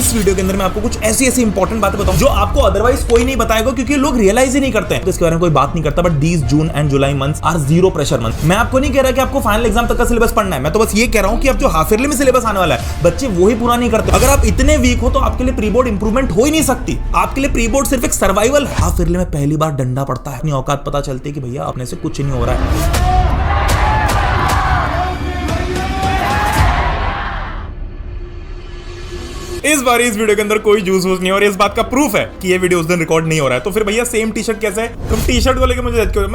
इस वीडियो के अंदर मैं आपको कुछ ऐसी इंपॉर्टेंट बातें बताऊं जो आपको अदरवाइज कोई नहीं बताएगा, क्योंकि लोग रियलाइज ही नहीं करते हैं, तो इसके बारे में कोई बात नहीं करता। But these June and July months are zero pressure month. मैं आपको नहीं कह रहा कि आपको फाइनल एग्जाम तक का सिलेबस पढ़ना है, मैं तो बस ये कह रहा हूं कि अब जो हाफ ईयरली में सिलेबस आने वाला है बच्चे वही पूरा नहीं करते। अगर आप इतने वीक हो तो आपके लिए प्री बोर्ड इंप्रूवमेंट हो ही नहीं सकती। आपके लिए प्री बोर्ड सिर्फ एक सर्वाइवल है। हाफ ईयरली में पहली बार डंडा पड़ता है, अपनी औकात पता चलती है कि भैया अपने से कुछ नहीं हो रहा है। इस बार इस वीडियो के अंदर कोई जूस वूस नहीं, और इस बात का प्रूफ है कि ये वीडियो उस दिन रिकॉर्ड नहीं हो रहा है। तो फिर भैया सेम टी शर्ट कैसे है? तुम टी शर्ट को लेके मुझे जज क्यों?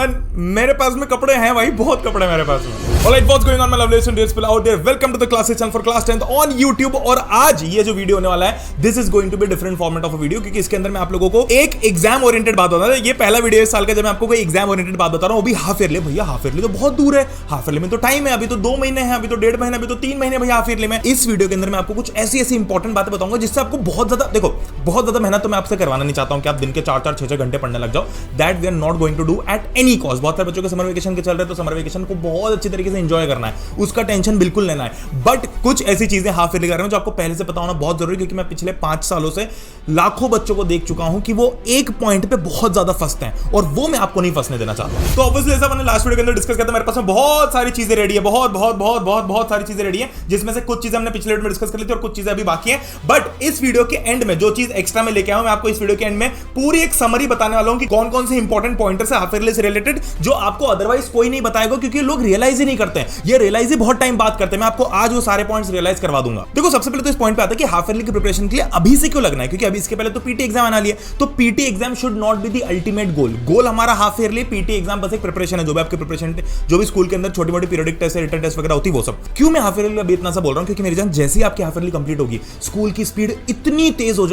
मेरे पास में कपड़े हैं भाई, बहुत कपड़े मेरे पास में। Alright, what's going on my lovely students people out there, welcome to the classes channel for class 10th on YouTube। और आज ये जो वीडियो होने वाला है, this is going to be different format of a video, क्योंकि इसके अंदर मैं आप लोगों को एक एग्जाम ओरिएंटेड बात बता रहा हूं। ये पहला वीडियो इस साल का जब मैं आपको कोई एग्जाम ओरिएंटेड बात बता रहा हूं, वो भी हाफ ईयरली। भैया हाफ ईयरली तो बहुत दूर है, हाफ ईयरली में तो टाइम है, अभी तो 2 महीने हैं, अभी तो 1.5 महीने, अभी तो 3 महीने भैया हाफ ईयरली में। इस वीडियो के अंदर मैं आपको कुछ ऐसी इंपॉर्टेंट बातें बताऊंगा जिससे आपको बहुत ज्यादा मेहनत तो मैं आपसे करवाना नहीं चाहता हूं कि आप दिन के 4-4, 6-6 घंटे पढ़ने लग जाओ। That we are not going to do at any cost. बहुत सारे बच्चों के समर वेकेशन के चल रहे हैं, तो समर वेकेशन को बहुत अच्छी तरीके से एंजॉय करना है, उसका टेंशन बिल्कुल लेना है। बट कुछ ऐसी चीजें हाफ ईयरली कर रहे हैं जो आपको पहले से पता होना बहुत जरूरी, क्योंकि मैं पिछले 5 सालों से लाखों बच्चों को देख चुका हूं कि वो एक पॉइंट पे बहुत ज्यादा फंसते हैं, और वो मैं आपको नहीं फंसने देना चाहता। तो ऑब्वियसली ऐसा मैंने लास्ट वीडियो के अंदर डिस्कस किया था, मेरे पास में बहुत सारी चीजें रेडी है, बहुत सारी चीजें रेडी है, जिसमें से कुछ चीजें हमने पिछले वीडियो में डिस्कस कर ली थी और कुछ चीजें अभी बाकी हैं। बट इस वीडियो के एंड में जो चीज एक्स्ट्रा में लेके आया हूं, मैं आपको इस वीडियो के एंड में पूरी एक समरी बताने वाला हूं कि कौन कौन से इंपॉर्टेंट पॉइंटर्स है हाफ ईयरली से रिलेटेड जो आपको अदरवाइज कोई नहीं बताएगा, क्योंकि लोग रियलाइज ही नहीं करते हैं। ये रियलाइज ही बहुत टाइम बात करते हैं। मैं आपको आज वो सारे पॉइंट्स रियलाइज करवा दूंगा। देखो, सबसे पहले तो इस पॉइंट पे आता है कि हाफ ईयरली की प्रिपरेशन के लिए अभी से क्यों लगना है, क्योंकि अभी इसके पहले तो पीटी एग्जाम आना है। तो PT exam should not be the ultimate goal हमारा हाफ ईयरली। पीटी एग्जाम बस एक प्रिपरेशन है, जो भी आपकी प्रिपरेशन, जो भी स्कूल के अंदर छोटी मोटी पीरियडिक टेस्ट, रिटन टेस्ट वगैरह होती है, वो सब। क्यों मैं हाफ ईयरली अभी इतना सा बोल रहा हूं? क्योंकि मेरी जान, जैसे ही आपकी हाफ ईयरली कंप्लीट होगी, स्कूल की स्पीड इतनी तेज हो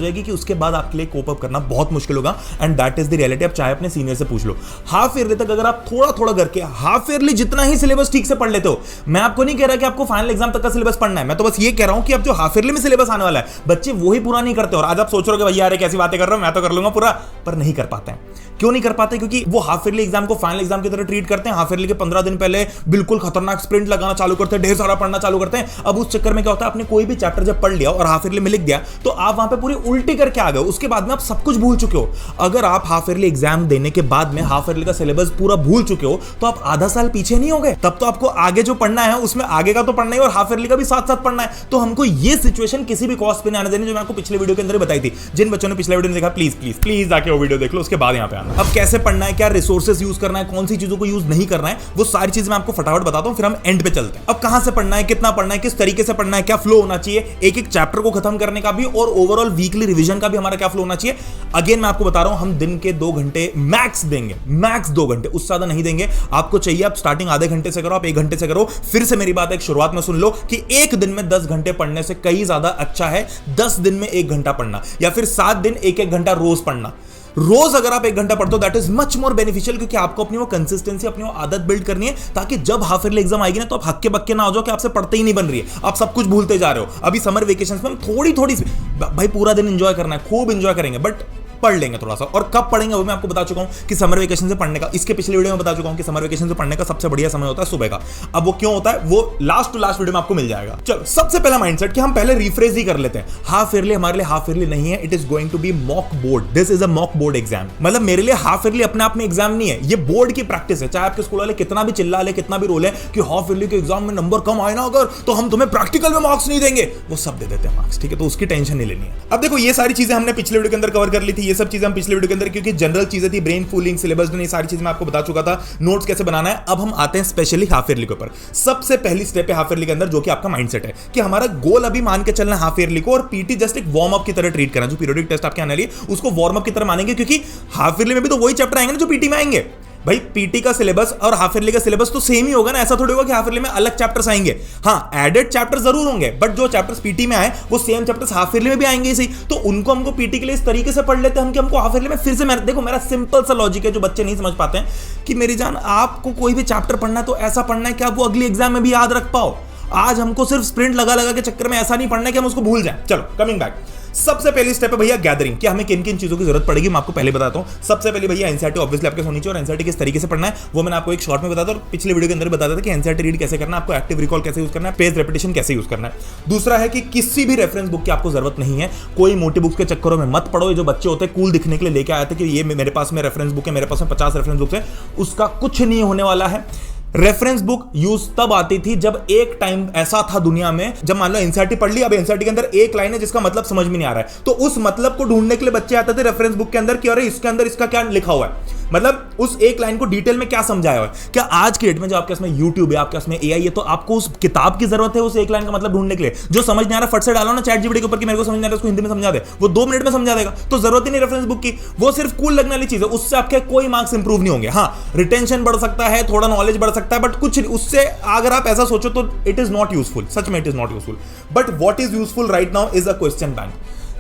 जाएगी कि उसके बाद आपके लिए कोप अप करना बहुत मुश्किल होगा। And that is the reality. आप चाहे अपने सीनियर से पूछ लो, हाफ ईयरली तक अगर आप थोड़ा करके हाफ ईयरली जितना ही सिलेबस ठीक से पढ़ लेते हो, मैं आपको नहीं कह रहा कि आपको फाइनल एग्जाम तक का सिलेबस पढ़ना है, मैं तो बस ये कह रहा हूं कि अब जो हाफ ईयरली में सिलेबस आने वाला है बच्चे वही पूरा नहीं करते। और आज आप सोच रहे हो कि भैया अरे कैसी बातें कर रहे हो, मैं तो कर लूंगा पूरा, पर नहीं कर पाते हैं। क्यों नहीं कर पाते? क्योंकि वो हाफ ईयरली एग्जाम को फाइनल एग्जाम की तरह ट्रीट करते हैं। हाफ ईयरली के 15 दिन पहले बिल्कुल खतरनाक स्प्रिंट लगाना चालू करते हैं, ढेर सारा पढ़ना चालू करते हैं। अब उस चक्कर में क्या होता है, आपने कोई भी चैप्टर जब पढ़ लिया और हाफ ईयरली में लिख दिया, तो आप वहां पे पूरी उल्टी करके आ गए। उसके बाद में आप सब कुछ भूल चुके हो। अगर आप हाफ ईयरली एग्जाम देने के बाद में हाफ ईयरली का सिलेबस पूरा भूल चुके हो, तो आप आधा साल पीछे नहीं हो गए। तब तो आपको आगे जो पढ़ना है उसमें आगे का तो पढ़ना है और हाफ ईयरली का भी साथ साथ पढ़ना है। तो हमको ये सिचुएशन किसी भी कॉस्ट पे नहीं आने देनी, जो मैं आपको पिछले वीडियो के अंदर बताई थी। जिन बच्चों ने पिछले वीडियो देखा, प्लीज जाके वो वीडियो देख लो, उसके बाद यहाँ पे आना। अब कैसे पढ़ना है, क्या रिसोर्सेज यूज करना है, कौन सी चीजों को यूज नहीं करना है, वो सारी चीजें मैं आपको फटाफट बताता हूं, फिर हम एंड पे चलते हैं। अब कहां से पढ़ना है, कितना पढ़ना है, किस तरीके से पढ़ना है, क्या फ्लो होना चाहिए, एक एक चैप्टर को खत्म करने का भी और ओवरऑल वीकली रिवीजन का भी हमारा क्या फ्लो होना चाहिए। अगेन मैं आपको बता रहा हूं, हम दिन के 2 घंटे मैक्स देंगे, मैक्स 2 घंटे, उससे ज्यादा नहीं देंगे। आपको चाहिए आप स्टार्टिंग आधे घंटे से करो, आप 1 घंटे से करो। फिर से मेरी बात एक शुरुआत में सुन लो कि एक दिन में 10 घंटे पढ़ने से कई ज्यादा अच्छा है 10 दिन में 1 घंटा पढ़ना, या फिर 7 दिन 1-1 घंटा रोज पढ़ना। रोज अगर आप 1 घंटा पढ़ते हो, that is much more beneficial, क्योंकि आपको अपनी वो कंसिस्टेंसी, अपनी वो आदत बिल्ड करनी है, ताकि जब हाफ ईयरली एग्जाम आएगी ना, तो आप हक्के बक्के ना हो जाओ कि आपसे पढ़ते ही नहीं बन रही है, आप सब कुछ भूलते जा रहे हो। अभी समर वेकेशंस में हम थोड़ी भाई पूरा दिन एंजॉय करना है, खूब एंजॉय करेंगे, बट पढ़ लेंगे थोड़ा सा। और कब पढ़ेंगे वो मैं आपको बता चुका हूं कि समर वेकेशन से पढ़ने का, इसके पिछले वीडियो में बता चुका हूं कि समर वेकेशन से पढ़ने का सबसे बढ़िया समय होता है सुबह का। अब वो क्यों होता है, वो लास्ट टू लास्ट वीडियो में आपको मिल जाएगा। चलो, सबसे पहला माइंडसेट कि हम पहले रिफ्रेश ही कर लेते हैं। हाफ ईयरली हमारे लिए हाफ ईयरली नहीं है, it is going to be mock board. This is a mock board exam. मतलब मेरे लिए हाफ ईयरली अपने आप में एग्जाम नहीं है, ये बोर्ड की प्रैक्टिस है। चाहे आपके स्कूल वाले कितना भी चिल्ला ले, कितना भी रोले कि हाफ ईयरली के एग्जाम में नंबर कम आए ना अगर, तो हम तुम्हें प्रैक्टिकल में मार्क्स नहीं देंगे, वो सब दे देते हैं मार्क्स, ठीक है? तो उसकी टेंशन नहीं लेनी है। अब देखो, ये सारी चीजें हमने पिछले वीडियो के अंदर कवर कर ली थी, ये सब चीजें हम पिछले के अंदर, क्योंकि जनरल चीजें थी, ब्रेन फूलिंग, सिलेबस ये सारी चीजें मैं आपको बता चुका था, नोट्स कैसे बनाना है। अब हम आते हैं स्पेशली हाफ ईयरली के ऊपर। सबसे पहली स्टेप है हाफ ईयरली के अंदर, जो कि आपका माइंडसेट है कि हमारा गोल अभी मान के चलना है हाफ ईयरली को, और पीटी जस्ट एक वार्म अप की तरह ट्रीट करना। जो पीरियडिक टेस्ट आपके आने वाली है उसको वार्म अप की तरह मानेंगे, क्योंकि हाफ ईयरली में भी तो वही चैप्टर आएंगे ना जो पीटी में आएंगे। भाई पीटी का सिलेबस और हाफ ईयरली का सिलेबस तो सेम ही होगा ना, ऐसा थोड़ी होगा कि हाफ ईयरली में अलग चैप्टर्स आएंगे। हाँ, एडेड चैप्टर जरूर होंगे, बट जो चैप्टर्स पीटी में आए वो सेम चैप्टर्स हाफ ईयरली में भी आएंगे सही। तो उनको हमको पीटी के लिए इस तरीके से पढ़ लेते हैं हम कि हमको हाफ ईयरली में फिर से देखो, मेरा सिंपल सा लॉजिक है जो बच्चे नहीं समझ पाते हैं कि मेरी जान, आपको कोई भी चैप्टर पढ़ना है तो ऐसा पढ़ना है कि आप वो अगली एग्जाम में भी याद रख पाओ। आज हमको सिर्फ स्प्रिंट लगा के चक्कर में ऐसा नहीं पढ़ना है कि हम उसको भूल जाए। चलो, कमिंग बैक, सबसे पहली स्टेप है भैया गैदरिंग, कि हमें किन किन चीजों की जरूरत पड़ेगी मैं आपको पहले बताता हूं। सबसे पहले भैया एनसीईआरटी ऑब्वियसली आपके होनी चाहिए, और एनसीईआरटी किस तरीके से पढ़ना है वो मैंने आपको एक शॉर्ट में बताया और पिछले वीडियो के अंदर बताया था कि एनसीईआरटी रीड कैसे करना है, आपको एक्टिव रिकॉल कैसे यूज करना है, पेज रेपिटेशन कैसे यूज करना है। दूसरा है कि किसी भी रेफरेंस बुक की आपको जरूरत नहीं है, कोई मोटी बुक्स के चक्करों में मत पड़ो। ये जो बच्चे होते हैं कूल दिखने के लिए लेके आए थे कि ये मेरे पास में रेफरेंस बुक है, मेरे पास में 50 रेफरेंस बुक है, उसका कुछ नहीं होने वाला है। रेफरेंस बुक यूज तब आती थी जब एक टाइम ऐसा था दुनिया में, जब मान लो एनसीईआरटी पढ़ ली, अब एनसीईआरटी के अंदर एक लाइन है जिसका मतलब समझ में नहीं आ रहा है, तो उस मतलब को ढूंढने के लिए बच्चे आते थे रेफरेंस बुक के अंदर कि अरे इसके अंदर इसका क्या लिखा हुआ है, मतलब उस एक लाइन को डिटेल में क्या समझाया हुआ है। क्या आज की डेट में जो आपके पास यूट्यूब है, आपके पास में एआई है, तो आपको उस किताब की जरूरत है उस एक लाइन का मतलब ढूंढने के लिए? जो समझ नहीं आ रहा फट से डालो ना चैट जीपीटी के ऊपर कि मेरे को समझ नहीं आ रहा, उसको हिंदी में समझा दे, वो 2 मिनट में समझा देगा। तो जरूरत ही नहीं रेफरेंस बुक की, वो सिर्फ कूल लगने वाली चीज है, उससे आपके कोई मार्क्स इंप्रूव नहीं होंगे। हाँ, रिटेंशन बढ़ सकता है, थोड़ा नॉलेज बढ़ सकता है, बट कुछ उससे अगर आप ऐसा सोचो तो इट इज नॉट यूजफुल, सच में it is not useful. But what is useful right now is a question bank.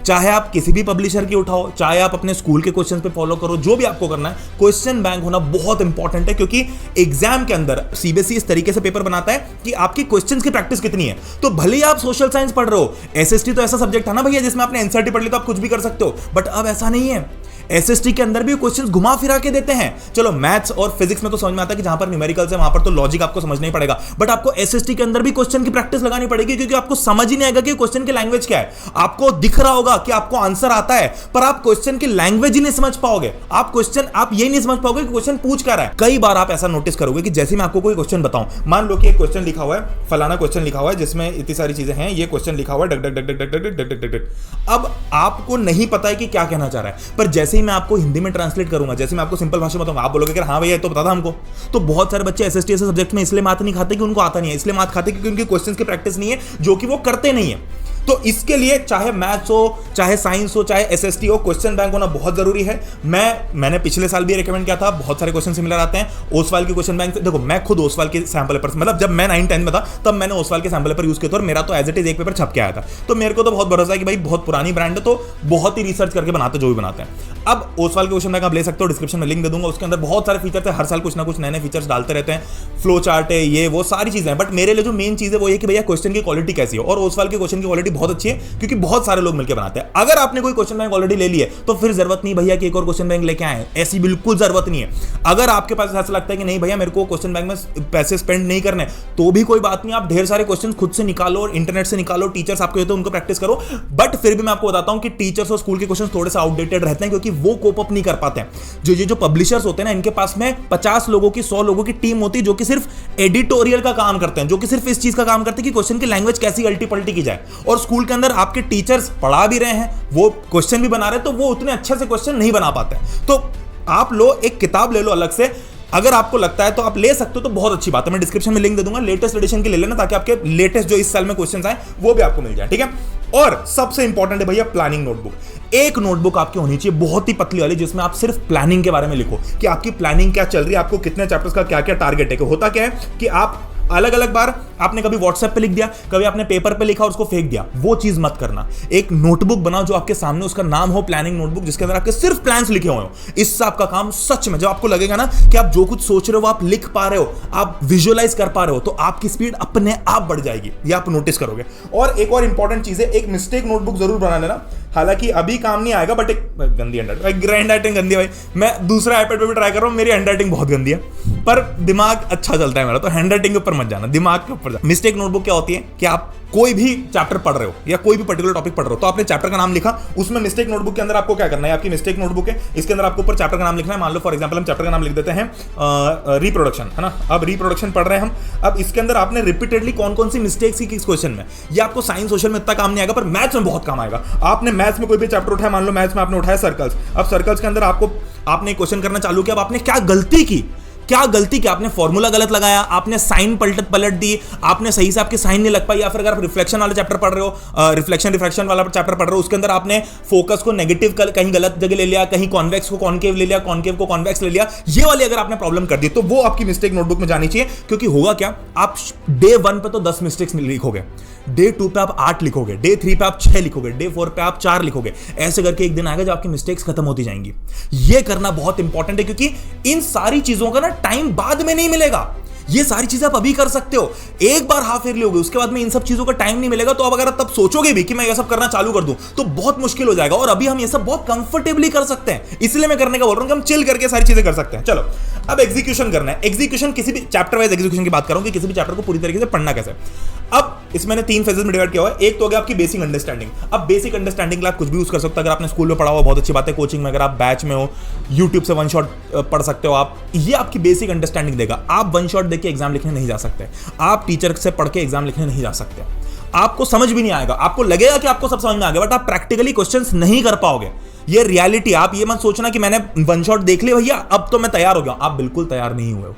चाहे आप किसी भी पब्लिशर की उठाओ, चाहे आप अपने स्कूल के क्वेश्चंस पे फॉलो करो, जो भी आपको करना है, क्वेश्चन बैंक होना बहुत इंपॉर्टेंट है, क्योंकि एग्जाम के अंदर सीबीएसई इस तरीके से पेपर बनाता है कि आपकी क्वेश्चंस की प्रैक्टिस कितनी है। तो भले ही आप सोशल साइंस पढ़ रहे हो, एसएसटी तो ऐसा सब्जेक्ट था ना भैया जिसमें आपने एनसीईआरटी पढ़ ली तो आप कुछ भी कर सकते हो, बट अब ऐसा नहीं है। एसएसटी के अंदर भी क्वेश्चंस घुमा फिरा के देते हैं। चलो मैथ्स और फिजिक्स में तो समझ में आता है कि जहां पर न्यूमेरिकल्स है वहां पर तो लॉजिक आपको समझना ही पड़ेगा, बट आपको एसएसटी के अंदर भी क्वेश्चन की प्रैक्टिस लगानी पड़ेगी, क्योंकि आपको समझ ही नहीं आएगा कि क्वेश्चन की लैंग्वेज क्या है। आपको दिख रहा होगा कि आपको आंसर आता है, पर आप क्वेश्चन की लैंग्वेज ही नहीं समझ पाओगे। आप ये नहीं समझ पाओगे कि क्वेश्चन पूछ क्या रहा है। कई बार आप ऐसा नोटिस करोगे कि जैसे मैं आपको कोई क्वेश्चन बताऊं, मान लो कि एक क्वेश्चन लिखा हुआ है, फलाना क्वेश्चन लिखा हुआ है जिसमें इतनी सारी चीजें हैं, ये क्वेश्चन लिखा हुआ है duck duck duck duck duck duck duck duck. अब आपको नहीं पता है कि क्या कहना चाह रहा है, पर जैसे ही मैं आपको हिंदी में ट्रांसलेट करूंगा, जैसे मैं आपको सिंपल भाषा में बताऊंगा, आप बोलोगे कि हाँ भैया ये तो पता था हमको। तो बहुत सारे बच्चे एसएसटी ऐसे सब्जेक्ट में इसलिए मात नहीं खाते कि उनको आता नहीं है, इसलिए मात खाते क्योंकि उनके क्वेश्चंस की प्रैक्टिस नहीं है, जो कि वो करते नहीं है। तो इसके लिए चाहे मैथ्स हो, चाहे साइंस हो, चाहे एसएसटी हो, क्वेश्चन बैंक होना बहुत जरूरी है। मैंने पिछले साल भी रिकमेंड किया था, बहुत सारे क्वेश्चन सिमिलर आते हैं ओसवाल के क्वेश्चन बैंक से। देखो मैं खुद ओसवाल के सैंपल पेपर, मतलब जब मैं 9-10 में था तब मैंने ओसवाल के सैंपल पेपर यूज किया था, और मेरा तो एज इट इज एक पेपर छप के आया था। तो मेरे को तो बहुत भरोसा है कि भाई बहुत पुरानी ब्रांड है, तो बहुत ही रिसर्च करके बनाते जो भी बनाते हैं। अब ओसवाल के क्वेश्चन बैंक आप ले सकते हो, डिस्क्रिप्शन में लिंक दे दूंगा, उसके अंदर बहुत सारे फीचर्स है, हर साल कुछ ना कुछ नए नए फीचर्स डालते रहते हैं, फ्लो चार्ट है, ये वो सारी चीजें हैं। बट मेरे लिए जो मेन चीज है वो ये कि भैया क्वेश्चन की क्वालिटी कैसी है, और ओसवाल के क्वेश्चन की क्वालिटी बहुत अच्छी है, क्योंकि बहुत सारे लोग मिलकर बनाते हैं। अगर आपने कोई क्वेश्चन बैंक ऑलरेडी ले लिया तो फिर जरूरत नहीं भैया कि एक और क्वेश्चन बैंक लेके आए, ऐसी बिल्कुल जरूरत नहीं है। अगर आपके पास ऐसा लगता है कि नहीं भैया मेरे को क्वेश्चन बैंक में पैसे स्पेंड नहीं करने, तो भी कोई बात नहीं, आप ढेर सारे क्वेश्चन खुद से निकालो और इंटरनेट से निकालो, टीचर्स आपके होते हैं उनको प्रैक्टिस करो। बट फिर भी मैं आपको बताता हूं कि टीचर्स और स्कूल के क्वेश्चन थोड़े से आउटडेटेड रहते हैं, क्योंकि वो कोप अप नहीं कर पाते हैं। जो पब्लिशर्स होते हैं ना, इनके पास में 50 लोगों की 100 लोगों की टीम होती है जो कि सिर्फ एडिटोरियल का काम करते हैं, जो कि सिर्फ इस चीज का काम करते हैं कि क्वेश्चन की लैंग्वेज कैसी अल्टी पल्टी की जाए। और स्कूल के अंदर आपके टीचर्स पढ़ा भी रहे हैं, वो क्वेश्चन भी बना रहे हैं, तो वो उतने अच्छे से क्वेश्चन नहीं बना पाते। तो आप लो एक किताब ले लो अलग से, अगर आपको लगता है तो आप ले सकते हो, तो बहुत अच्छी बात है। मैं डिस्क्रिप्शन में लिंक दे दूंगा, लेटेस्ट एडिशन की ले लेना, ताकि आपके लेटेस्ट जो इस साल में क्वेश्चंस आए वो भी आपको मिल जाए, ठीक है। और सबसे इंपॉर्टेंट है भैया प्लानिंग नोटबुक। एक नोटबुक आपकी होनी चाहिए बहुत ही पतली वाली, जिसमें आप सिर्फ प्लानिंग के बारे में लिखो कि आपकी प्लानिंग क्या चल रही है, आपको कितने चैप्टर्स का क्या क्या टारगेट है। होता क्या है कि आप अलग अलग बार आपने कभी व्हाट्सएप पे लिख दिया, कभी आपने पेपर पे लिखा और उसको फेंक दिया, वो चीज मत करना। एक नोटबुक बनाओ जो आपके सामने, उसका नाम हो प्लानिंग नोटबुक, जिसके अंदर आपके सिर्फ प्लान्स लिखे हुए हो। इससे आपका काम सच में, जब आपको लगेगा ना कि आप जो कुछ सोच रहे हो वो आप लिख पा रहे हो, आप विजुअलाइज कर पा रहे हो, तो आपकी स्पीड अपने आप बढ़ जाएगी, ये आप नोटिस करोगे। और एक और इंपॉर्टेंट चीज है, एक मिस्टेक नोटबुक जरूर बना लेना, हालांकि अभी काम नहीं आएगा, बट एक गंदी हैंडराइटिंग गंदी है भाई, मैं दूसरा आईपैड पे भी ट्राई कर रहा हूं, मेरी हैंडराइटिंग बहुत गंदी है, पर दिमाग अच्छा चलता है मेरा, तो हैंडराइटिंग के ऊपर मत जाना, दिमाग के ऊपर जाना। मिस्टेक नोटबुक क्या होती है कि आप कोई भी चैप्टर पढ़ रहे हो या कोई भी पर्टिकुलर टॉपिक पढ़ रहे हो, तो आपने चैप्टर का नाम लिखा, उसमें मिस्टेक नोटबुक के अंदर आपको क्या करना है, आपकी मिस्टेक नोटबुक है, इसके अंदर आपको ऊपर चैप्टर का नाम लिखना है। मान लो फॉर एग्जांपल हम चैप्टर का नाम लिख देते हैं रिप्रोडक्शन, है ना। अब रिप्रोडक्शन पढ़ रहे हैं हम, अब इसके अंदर आपने रिपीटेडली कौन कौन सी मिस्टेक्स की किस क्वेश्चन में, ये आपको साइंस सोशल में इतना काम नहीं आएगा, पर मैथ्स में बहुत काम आएगा। आपने मैथ्स में कोई भी चैप्टर उठाया, मान लो मैथ्स में आपने उठाया सर्कल्स, अब सर्कल्स के अंदर आपने क्वेश्चन करना चालू किया, अब आपने क्या गलती की, आपने फॉर्मूला गलत लगाया, आपने साइन पलट दी, आपने सही से आपकी साइन नहीं लग पाई, या फिर अगर आप रिफ्लेक्शन वाला चैप्टर पढ़ रहे हो, रिफ्लेक्शन वाला चैप्टर पढ़ रहे हो, उसके अंदर आपने फोकस को नेगेटिव कहीं गलत जगह ले लिया, कहीं कॉन्वेक्स को कॉन्केव ले लिया, कॉन्केव को कॉन्वेक्स ले लिया, ये वाली अगर आपने प्रॉब्लम कर दी, तो वो आपकी मिस्टेक नोटबुक में जानी चाहिए। क्योंकि होगा क्या, आप डे 1 पे तो 10 मिस्टेक्स लिखोगे, डे 2 पे आप 8 लिखोगे, डे 3 पे आप 6 लिखोगे, डे 4 पे आप 4 लिखोगे, ऐसे करके एक दिन आएगा जब आपकी मिस्टेक्स खत्म होती जाएंगी। ये करना बहुत इंपॉर्टेंट है, क्योंकि इन सारी चीजों का ना टाइम बाद में नहीं मिलेगा। ये सारी चीजें आप अभी कर सकते हो। एक बार हाफ ईयरली हो गई, उसके बाद में इन सब चीजों का टाइम नहीं मिलेगा, तो अब अगर आप तब सोचोगे भी कि मैं ये सब करना चालू कर दूं तो बहुत मुश्किल हो जाएगा। और अभी हम ये सब बहुत कंफर्टेबली कर सकते हैं, इसलिए मैं करने का बोल रहा हूं कि हम चिल करके सारी चीजें कर सकते हैं। चलो अब एग्जीक्यूशन करना है। एग्जीक्यूशन किसी भी चैप्टर वाइज एग्जीक्यूशन की बात कर रहा हूं कि किसी भी चैप्टर को पूरी तरीके से पढ़ना कैसे। अब इसमें मैंने 3 फेजेस में डिवाइड किया हुआ है। एक तो हो गया आपकी बेसिक अंडरस्टैंडिंग। अब बेसिक अंडरस्टैंडिंग आप कुछ भी यूज कर सकते हो। अगर आपने स्कूल में पढ़ा हुआ बहुत अच्छी बात है, कोचिंग में अगर आप बैच में हो, यूट्यूब से वन शॉट पढ़ सकते हो आप, ये आपकी बेसिक अंडरस्टैंडिंग देगा। आप वन शॉट देके एग्जाम लिखने नहीं जा सकते, आप टीचर से पढ़ के एग्जाम लिखने नहीं जा सकते, आपको समझ भी नहीं आएगा, आपको लगेगा कि आपको सब समझ में आ गया, बट आप प्रैक्टिकली क्वेश्चंस नहीं कर पाओगे। ये रियलिटी। आप ये मत सोचना कि मैंने वन शॉट देख लिया भैया अब तो मैं तैयार हो गया, आप बिल्कुल तैयार नहीं हुए हो।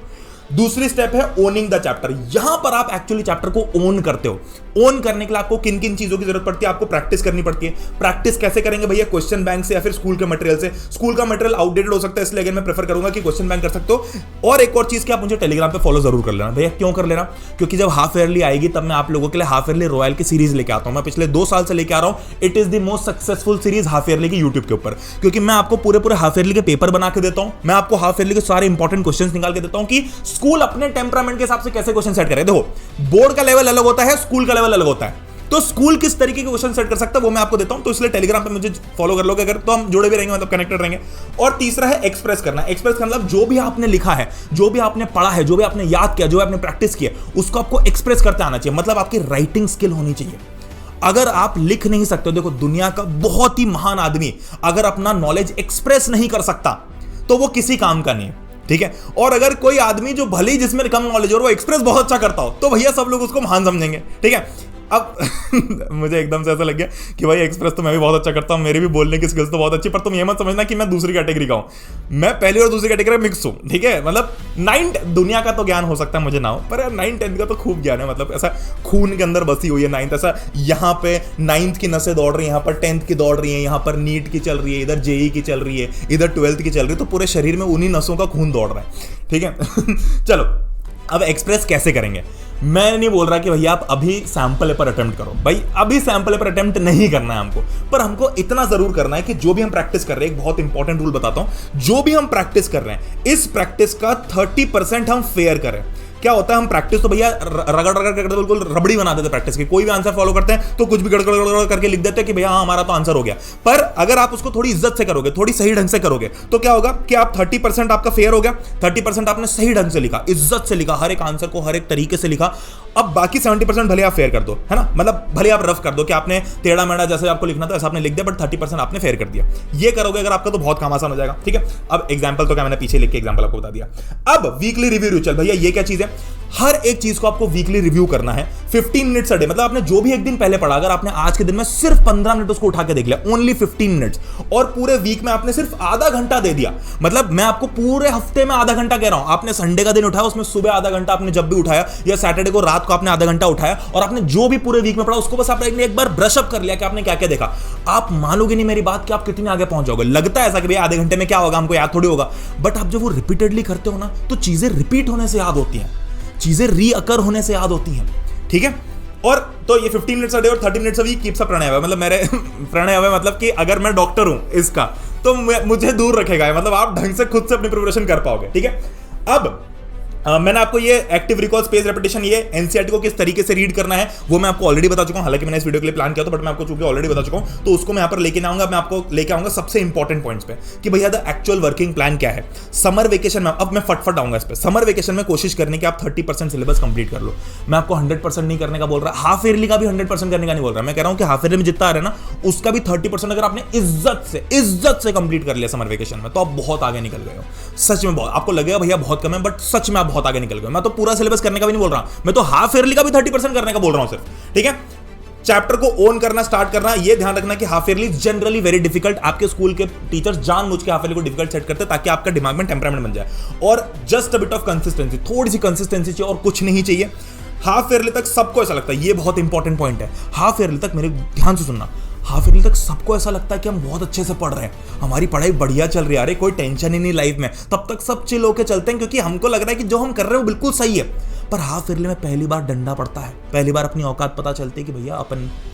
दूसरी स्टेप है ओनिंग द चैप्टर। यहां पर आप एक्चुअली चैप्टर को ओन करते हो। ओन करने के लिए आपको किन किन चीजों की जरूरत पड़ती है, आपको प्रैक्टिस करनी पड़ती है। प्रैक्टिस कैसे करेंगे भैया? क्वेश्चन बैंक से या फिर स्कूल के मटेरियल से। स्कूल का मटेरियल आउटडेटेड हो सकता है, इसलिए अगर मैं प्रेफर करूंगा कि क्वेश्चन बैंक कर सकते हो। और एक और चीज कि आप मुझे टेलीग्राम पे फॉलो जरूर कर लेना। भैया क्यों कर लेना? क्योंकि जब हाफ ईयरली आएगी तब मैं आप लोगों के लिए हाफ ईयरली रॉयल की सीरीज लेके आता हूं। मैं पिछले 2 साल से लेके आ रहा हूं। It is the most successful series half yearly की यूट्यूब के ऊपर, क्योंकि मैं आपको पूरे हाफ ईयरली के पेपर बना के देता हूं। मैं आपको हाफ ईयरली के सारे इंपॉर्टेंट क्वेश्चंस निकाल के देता हूं कि स्कूल अपने टेम्परामेंट के हिसाब से कैसे क्वेश्चन सेट करे। देखो बोर्ड का लेवल अलग होता है, स्कूल का लेवल अलग होता है, तो स्कूल किस तरीके के क्वेश्चन सेट कर सकता है वो मैं आपको देता हूं। तो इसलिए टेलीग्राम पे मुझे फॉलो कर लोगे अगर, तो हम जुड़े भी रहेंगे, मतलब कनेक्टेड रहेंगे। और तीसरा है एक्सप्रेस करना। एक्सप्रेस करना मतलब जो भी आपने लिखा है, जो भी आपने पढ़ा है, जो भी आपने याद किया, जो भी आपने प्रैक्टिस किया, उसको आपको एक्सप्रेस करते आना चाहिए। मतलब आपकी राइटिंग स्किल होनी चाहिए। अगर आप लिख नहीं सकते हो, देखो दुनिया का बहुत ही महान आदमी अगर अपना नॉलेज एक्सप्रेस नहीं कर सकता तो वो किसी काम का नहीं है, ठीक है। और अगर कोई आदमी जो भले ही जिसमें कम नॉलेज और वो एक्सप्रेस बहुत अच्छा करता हो, तो भैया सब लोग उसको महान समझेंगे, ठीक है। अब मुझे एकदम से ऐसा लग गया कि भाई एक्सप्रेस तो मैं भी बहुत अच्छा करता हूं, मेरी भी बोलने की स्किल्स तो बहुत अच्छी, पर तुम ये मत समझना कि मैं दूसरी कैटेगरी का हूं। मैं पहली और दूसरी कैटेगरी में मिक्स हूं, ठीक है। मतलब 9 दुनिया का तो ज्ञान हो सकता है मुझे ना हो, पर 9-10 का तो खूब ज्ञान है। मतलब ऐसा खून के अंदर बसी हुई है 9th। ऐसा यहाँ पे 9th की नसें दौड़ रही है, यहाँ पर 10th की दौड़ रही है, यहाँ पर नीट की चल रही है, इधर जेई की चल रही है, इधर 12th की चल रही है, तो पूरे शरीर में उन्हीं नसों का खून दौड़ रहा है, ठीक है। चलो अब एक्सप्रेस कैसे करेंगे? मैं नहीं बोल रहा कि भैया आप अभी सैंपल पर अटेम्प्ट करो, भाई अभी सैंपल पर अटेम्प्ट नहीं करना है हमको, पर हमको इतना जरूर करना है कि जो भी हम प्रैक्टिस कर रहे हैं, एक बहुत इंपॉर्टेंट रूल बताता हूं, जो भी हम प्रैक्टिस कर रहे हैं इस प्रैक्टिस का 30% हम फेयर करें। क्या होता है, हम प्रैक्टिस तो भैया रगड़ करके बिल्कुल रबड़ी बना देते प्रैक्टिस की। कोई भी आंसर फॉलो करते हैं तो कुछ भी गड़गड़ करके लिख देते हैं कि भैया हाँ हमारा तो आंसर हो गया। पर अगर आप उसको थोड़ी इज्जत से करोगे, थोड़ी सही ढंग से करोगे, तो क्या होगा कि आप 30% आपका फेयर हो गया, 30% आपने सही ढंग से लिखा, इज्जत से लिखा, हर एक आंसर को हर एक तरीके से लिखा। अब बाकी 70% भले आप फेयर कर दो, है ना, मतलब भले आप रफ कर दो कि आपने टेढ़ा मेढ़ा जैसे आपको लिखना था ऐसा आपने लिख दिया, बट 30% आपने फेयर कर दिया। ये करोगे अगर आपका तो बहुत काम आसान हो जाएगा, ठीक है। अब एग्जाम्पल तो क्या मैंने पीछे लिख के एग्जाम्पल आपको बता दिया। अब वीकली रिव्यू रिचुअल, भैया ये क्या चीज है? हर एक चीज को आपको वीकली रिव्यू करना है 15 मिनट्स अ डे। मतलब आपने जो भी एक दिन पहले पढ़ा, अगर आपने आज के दिन में सिर्फ 15 मिनट उसको उठा के देख लिया, ओनली 15 मिनट्स, और पूरे वीक में आपने सिर्फ आधा घंटा दे दिया, मतलब मैं आपको पूरे हफ्ते में आधा घंटा कह रहा हूं, आपने संडे का दिन उठाया, उसमें सुबह आधा घंटा आपने जब भी उठाया, या सैटरडे को रात को आपने आधा घंटा उठाया, और आपने जो भी पूरे वीक में पढ़ा उसको बस आपने एक बार ब्रश अप कर लिया कि आपने क्या क्या देखा। आप मानोगे नहीं मेरी बात कि आप कितने आगे पहुंच जाओगे। लगता है ऐसा कि भाई आधे घंटे में क्या होगा, हमको याद थोड़ी होगा, बट आप जब वो रिपीटेडली करते हो ना, तो चीजें रिपीट होने से याद होती हैं, चीजें रीअकर होने से याद होती हैं, ठीक है। और तो ये 15 मिनट्स अ डे और 30 minutes a week keeps a प्रणय, मतलब मेरे प्रणय मतलब कि अगर मैं डॉक्टर हूं इसका तो मुझे दूर रखेगा, मतलब आप ढंग से खुद से अपनी प्रिपरेशन कर पाओगे, ठीक है। अब मैंने आपको ये एक्टिव रिकॉल, स्पेस रेपिटेशन, ये एनसीईआरटी को किस तरीके से रीड करना है वो मैं आपको ऑलरेडी बता चुका हूं। हालांकि मैंने इस वीडियो के लिए प्लान किया था, बट मैं आपको चूंकि ऑलरेडी बता चुका हूं तो उसको मैं यहां पर लेके आऊंगा। मैं आपको लेके आऊंगा सबसे इंपॉर्टेंट पॉइंट्स पे कि भैया द एक्चुअल वर्किंग प्लान क्या है। समर वेकेशन में, अब मैं फटफट आऊंगा इस पे। समर वेकेशन में कोशिश करने की आप 30% सिलेबस कंप्लीट कर लो। मैं आपको 100% नहीं करने का बोल रहा, हाफ ईयरली का भी 100% करने का नहीं बोल रहा। मैं कह रहा हूं कि हाफ ईयरली में जितना आ रहा है ना उसका भी 30% अगर आपने इज्जत से कंप्लीट कर लिया समर वेकेशन में, तो आप बहुत आगे निकल गए हो। सच में बहुत, आपको लगेगा भैया बहुत कम है, बट सच में आप बहुत आगे निकल गए। मैं तो पूरा सिलेबस करने का भी नहीं बोल रहा, मैं तो हाफ ईयरली का भी 30% करने का बोल रहा हूं सिर्फ, ठीक है। चैप्टर को ओन करना स्टार्ट करना, ये ध्यान रखना कि half yearly generally very difficult. आपके स्कूल के टीचर्स जानबूझ के हाफ ईयरली को डिफिकल्ट सेट करते हैं ताकि आपका दिमाग में टेम्परामेंट बन जाए। और just a bit of consistency, थोड़ी सी कंसिस्टेंसी चाहिए और कुछ नहीं चाहिए। हाफ ईयरली तक सबको ऐसा लगता है, ये बहुत इंपॉर्टेंट पॉइंट है, हाफ ईयरली तक मेरे ध्यान से सुनना, हाफ ईयरली तक सबको ऐसा लगता है कि हम बहुत अच्छे से पढ़ रहे हैं, हमारी पढ़ाई बढ़िया चल रही है, अरे कोई टेंशन ही नहीं लाइफ में, तब तक सब चिल होकर चलते हैं क्योंकि हमको लग रहा है कि जो हम कर रहे हैं वो बिल्कुल सही है। पर हाफ ईयरली में पहली बार डंडा पड़ता है, पहली बार अपनी औकात पता चलती है कि भैया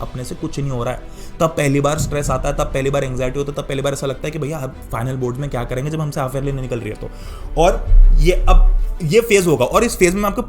अपने से कुछ नहीं हो रहा है, तब पहली बार स्ट्रेस आता है, तब पहली बार एंग्जाइटी होता है, तब पहली बार ऐसा लगता है कि भैया फाइनल बोर्ड में क्या करेंगे जब हमसे हाफ ईयरली नहीं निकल रही है। तो और ये अब ये फेज होगा और इस फेज में मैं आपको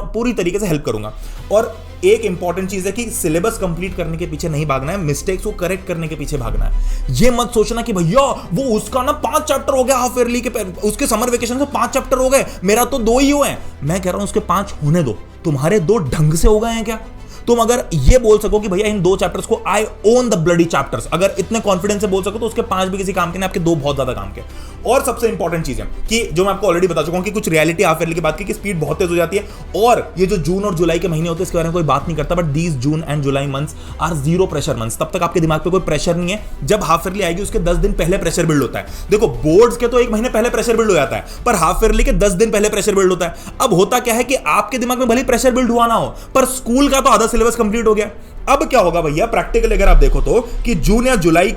पूरी तरीके से हेल्प करूंगा। और एक इंपॉर्टेंट चीज है कि सिलेबस कंप्लीट करने के पीछे नहीं भागना है, मिस्टेक्स को करेक्ट करने के पीछे भागना है। ये मत सोचना कि भैया वो उसका ना 5 चैप्टर हो गया हाफ ईयरली के, उसके समर वेकेशन से 5 चैप्टर हो गए, मेरा तो 2 ही हुए हैं। मैं कह रहा हूं उसके 5 होने दो, तुम्हारे 2 ढंग से हो गए हैं क्या? तुम अगर ये बोल सको कि भैया इन 2 चैप्टर्स को आई ओन द ब्लडी चैप्टर्स, अगर इतने कॉन्फिडेंस से बोल सको तो उसके 5 भी किसी काम के नहीं, आपके 2 बहुत ज्यादा काम के। और सबसे इंपॉर्टेंट चीज है कि जो मैं आपको ऑलरेडी बता चुका हूं कि कुछ रियलिटी हाफ ईयरली की बात की कि स्पीड बहुत तेज हो जाती है, और ये जो जून और जुलाई के महीने होते हैं इसके बारे में कोई बात नहीं करता, but these June and July months are zero pressure months. तब तक आपके दिमाग पे कोई प्रेशर नहीं है। जब हाफ ईयरली आएगी उसके 10 दिन पहले प्रेशर बिल्ड होता है। देखो बोर्ड्स के तो 1 महीने पहले प्रेशर बिल्ड हो जाता है, पर हाफ ईयरली के 10 दिन पहले प्रेशर बिल्ड होता है। अब होता क्या है कि आपके दिमाग में भले प्रेशर बिल्ड हुआ ना हो, पर स्कूल का तो आधा सिलेबस कंप्लीट हो गया। अब क्या होगा भैया प्रैक्टिकली अगर आप देखो तो कि जून या जुलाई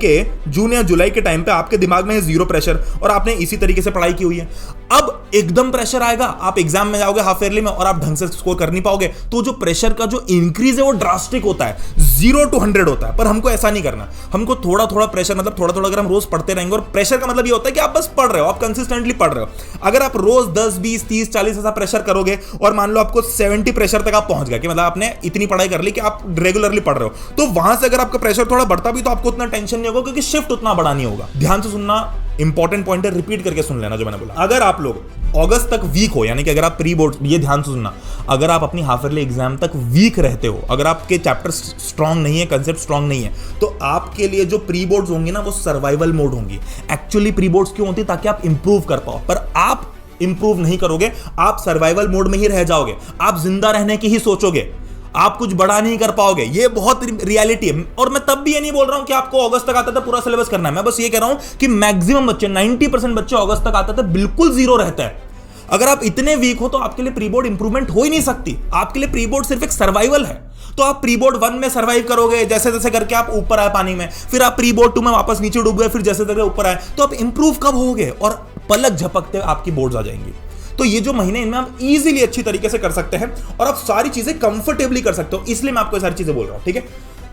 के टाइम पे आपके दिमाग में है जीरो प्रेशर और आपने इसी तरीके से पढ़ाई की हुई है। अब एकदम प्रेशर आएगा, आप एग्जाम में जाओगे हाफ ईयरली में और आप ढंग से स्कोर कर नहीं पाओगे, तो जो प्रेशर का जो इंक्रीज है वो ड्रास्टिक होता है, 0 to 100 होता है। पर हमको ऐसा नहीं करना, हमको थोड़ा थोड़ा प्रेशर, मतलब थोड़ा थोड़ा अगर हम रोज पढ़ते रहेंगे, और प्रेशर का मतलब ये होता है कि आप बस पढ़ रहे हो, आप कंसिस्टेंटली पढ़ रहे हो। अगर आप रोज 10 20 30 40 ऐसा प्रेशर करोगे और मान लो आपको 70 प्रेशर तक आप पहुंच गए कि मतलब आपने इतनी पढ़ाई कर ली कि आप रेगुलरली पढ़ रहे हो, तो वहां से अगर आपका प्रेशर थोड़ा बढ़ता भी तो आपको उतना टेंशन नहीं होगा, क्योंकि शिफ्ट उतना बड़ा नहीं होगा। ध्यान से सुनना, इंपॉर्टेंट पॉइंट है, रिपीट करके सुन लेना जो मैंने बोला। अगर आप लोग अगस्त तक वीक हो, यानी कि अगर आप प्री बोर्ड, ये ध्यान से सुनना, अगर आप अपनी हाफ ईयरली एग्जाम तक वीक रहते हो, अगर आपके चैप्टर स्ट्रांग नहीं है, कंसेप्ट स्ट्रांग नहीं है, तो आपके लिए जो प्री बोर्ड्स होंगी ना वो सर्वाइवल मोड होंगी। एक्चुअली प्री बोर्ड्स क्यों होती है? ताकि आप इंप्रूव कर पाओ, पर आप इंप्रूव नहीं करोगे, आप सर्वाइवल मोड में ही रह जाओगे, आप जिंदा रहने की ही सोचोगे, आप कुछ बड़ा नहीं कर पाओगे। ये बहुत रियलिटी है। और मैं तब भी ये नहीं बोल रहा हूं कि आपको अगस्त तक आता था पूरा सिलेबस करना है, मैं बस ये कह रहा हूं कि मैक्सिमम बच्चे 90% बच्चे अगस्त तक आता था बिल्कुल जीरो रहता है। अगर आप इतने वीक हो तो आपके लिए प्री बोर्ड इंप्रूवमेंट हो ही नहीं सकती। आपके लिए प्री बोर्ड सिर्फ एक सर्वाइवल है। तो आप प्री बोर्ड 1 में सर्वाइव करोगे, जैसे जैसे करके आप ऊपर आए पानी में, फिर आप प्री बोर्ड 2 में वापस नीचे डूब गए, फिर जैसे जैसे ऊपर आए, तो आप इंप्रूव कब होगे? और पलक झपकते आपकी बोर्ड्स आ जाएंगी। तो ये जो महीने इनमें आप इजीली अच्छी तरीके से कर सकते हैं और आप सारी चीजें कंफर्टेबली कर सकते हो, इसलिए मैं आपको सारी चीजें बोल रहा हूं। ठीक है,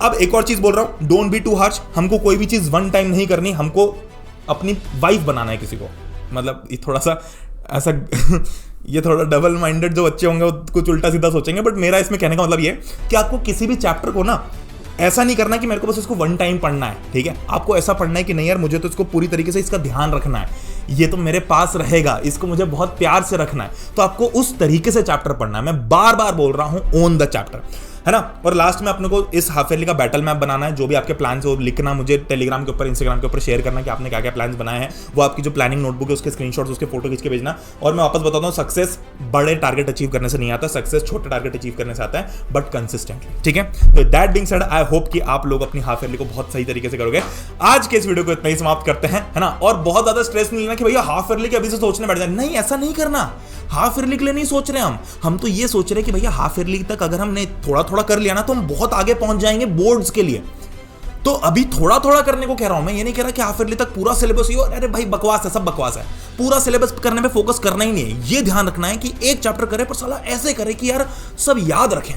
अब एक और चीज बोल रहा हूं, डोंट बी टू हार्श। हमको कोई भी चीज 1 टाइम नहीं करनी, हमको अपनी वाइफ बनाना है किसी को। मतलब ये थोड़ा सा ऐसा ये थोड़ा डबल माइंडेड जो बच्चे होंगे वो कुछ उल्टा सीधा सोचेंगे, बट मेरा इसमें कहने का मतलब ये कि आपको किसी भी चैप्टर को ना ऐसा नहीं करना कि मेरे को बस इसको 1 टाइम पढ़ना है। ठीक है, आपको ऐसा पढ़ना है कि नहीं यार मुझे तो इसको पूरी तरीके से इसका ध्यान रखना है, ये तो मेरे पास रहेगा, इसको मुझे बहुत प्यार से रखना है। तो आपको उस तरीके से चैप्टर पढ़ना है। मैं बार बार बोल रहा हूं, ओन द चैप्टर, है ना। और लास्ट में अपने को इस हाफ ईयरली का बैटल मैप बनाना है। जो भी आपके प्लान्स है वो लिखना, मुझे टेलीग्राम के ऊपर, इंस्टाग्राम के ऊपर शेयर करना कि आपने क्या क्या प्लान्स बनाए हैं। वो आपकी जो प्लानिंग नोटबुक है उसके स्क्रीनशॉट्स, उसके फोटो खींच के भेजना। और मैं वापस बताता हूँ, सक्सेस बड़े टारगेट अचीव करने से नहीं आता, सक्सेस छोटे टारगेट अचीव करने से आता है, बट कंसिस्टेंटली। ठीक है, तो that being said, I hope कि आप लोग अपनी हाफ ईयरली को बहुत सही तरीके से करोगे। आज के इस वीडियो को इतना ही समाप्त करते हैं, है ना। और बहुत ज्यादा स्ट्रेस नहीं लेना कि भैया हाफ ईयरली के अभी से सोचने बैठ जाए, नहीं, ऐसा नहीं करना। हाफ ईयरली के लिए नहीं सोच रहे हम तो ये सोच रहे हैं कि भैया हाफ ईयरली तक अगर हमने थोड़ा थोड़ा कर लिया ना तो हम बहुत आगे पहुंच जाएंगे बोर्ड्स के लिए। तो अभी थोड़ा थोड़ा करने को कह रहा हूं मैं, ये नहीं कह रहा कि हाफ ईयरली तक पूरा सिलेबस ही हो। अरे भाई बकवास है, सब बकवास है। पूरा सिलेबस करने पे फोकस करना ही नहीं है। ये ध्यान रखना है कि एक चैप्टर करे पर साला ऐसे करे कि यार सब याद रखें।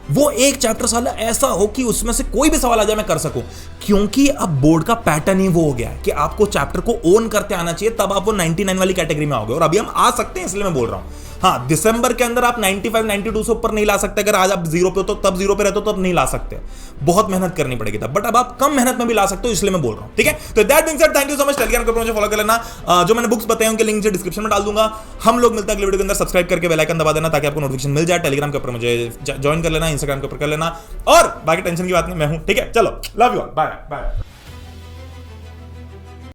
वो एक चैप्टर साला ऐसा हो कि उसमें से कोई भी सवाल आ जाए मैं कर सकूं, क्योंकि अब बोर्ड का पैटर्न ही वो हो गया है कि आपको चैप्टर को ओन करते आना चाहिए, तब आप वो 99 वाली कैटेगरी में आओगे। और अभी हम आ सकते हैं, इसलिए मैं बोल रहा हूं। हाँ, दिसंबर के अंदर आप 95 92 से ऊपर नहीं ला सकते। अगर आज आप 0 पे हो तो तब 0 पे रहते हो तब नहीं ला सकते, बहुत मेहनत करनी पड़ेगी तब। बट अब आप कम मेहनत में भी ला सकते हो, इसलिए मैं बोल रहा हूं। ठीक है, तो that being said, thank you so much. Telegram के ऊपर मुझे फॉलो कर लेना। जो मैंने बुक्स बताए उनके लिंक डिस्क्रिप्शन में डाल दूंगा। हम लोग मिलते हैं अगले वीडियो के अंदर। सब्सक्राइब करके बेल आइकन दबा देना ताकि आपको नोटिफिकेशन मिल जाए। टेलीग्राम के ऊपर मुझे ज्वाइन कर लेना, इंस्टाग्राम के ऊपर कर लेना, और बाकी टेंशन की बात नहीं, मैं हूं। ठीक है, चलो, love you all, bye bye.